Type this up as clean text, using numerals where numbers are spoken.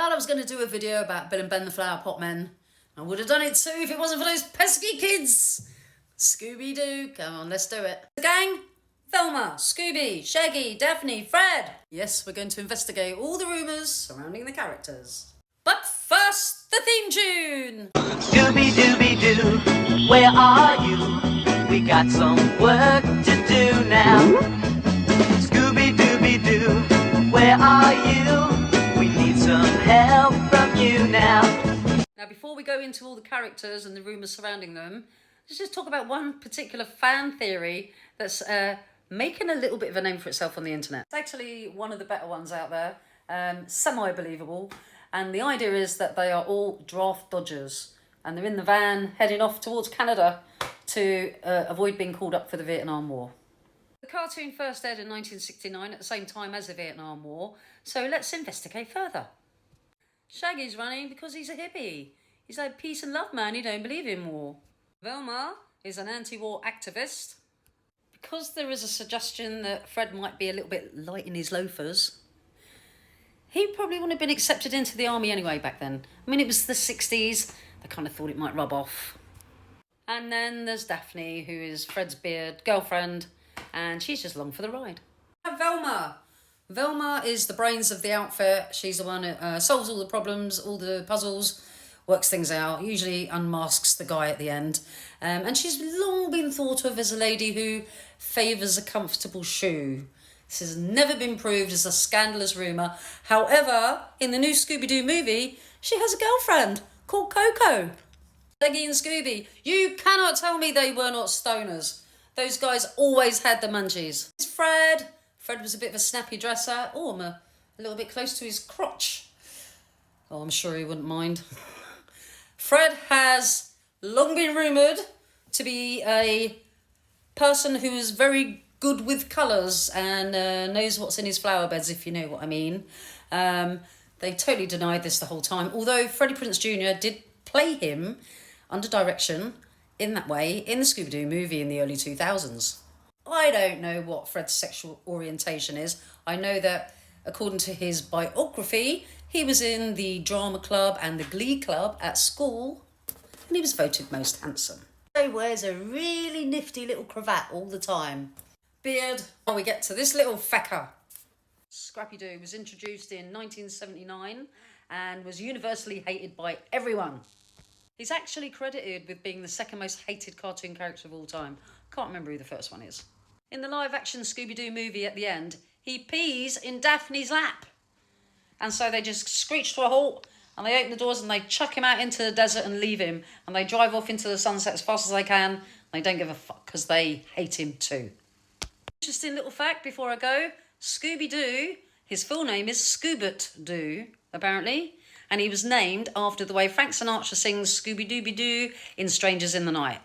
Well, I was going to do a video about Bill and Ben the Flower Pot Men. I would have done it too if it wasn't for those pesky kids. Scooby-Doo, come on, let's do it. The gang, Velma, Scooby, Shaggy, Daphne, Fred. Yes, we're going to investigate all the rumours surrounding the characters. But first, the theme tune. Scooby-Dooby-Doo, where are you? We got some work to do now. Scooby-Dooby-Doo, where are you? We need some help from you now. Now, before we go into all the characters and the rumours surrounding them, let's just talk about one particular fan theory that's making a little bit of a name for itself on the internet. It's actually one of the better ones out there, semi-believable, and the idea is that they are all draft dodgers and they're in the van heading off towards Canada to avoid being called up for the Vietnam War. The cartoon first aired in 1969 at the same time as the Vietnam War, so let's investigate further. Shaggy's running because he's a hippie. He's like peace and love man, he don't believe in war. Velma is an anti-war activist. Because there is a suggestion that Fred might be a little bit light in his loafers, he probably wouldn't have been accepted into the army anyway back then. I mean, it was the 60s. They kind of thought it might rub off. And then there's Daphne, who is Fred's beard girlfriend, and she's just along for the ride. Velma. Velma is the brains of the outfit. She's the one who solves all the problems, all the puzzles, works things out, usually unmasks the guy at the end. And she's long been thought of as a lady who favours a comfortable shoe. This has never been proved as a scandalous rumour. However, in the new Scooby-Doo movie, she has a girlfriend called Coco. Shaggy and Scooby, you cannot tell me they were not stoners. Those guys always had the munchies. It's Fred. Fred was a bit of a snappy dresser. Oh, I'm a little bit close to his crotch. Oh, I'm sure he wouldn't mind. Fred has long been rumoured to be a person who is very good with colours and knows what's in his flower beds, if you know what I mean. They totally denied this the whole time, although Freddie Prinze Jr. did play him under direction in that way in the Scooby-Doo movie in the early 2000s. I don't know what Fred's sexual orientation is. I know that, according to his biography, he was in the drama club and the glee club at school, and he was voted most handsome. He wears a really nifty little cravat all the time. Beard. Oh, we get to this little fecker. Scrappy-Doo was introduced in 1979 and was universally hated by everyone. He's actually credited with being the second most hated cartoon character of all time. Can't remember who the first one is. In the live-action Scooby-Doo movie at the end, he pees in Daphne's lap. And so they just screech to a halt, and they open the doors and they chuck him out into the desert and leave him. And they drive off into the sunset as fast as they can. And they don't give a fuck because they hate him too. Interesting little fact before I go. Scooby-Doo, his full name is Scoobert-Doo, apparently. And he was named after the way Frank Sinatra sings Scooby-Dooby-Doo in Strangers in the Night.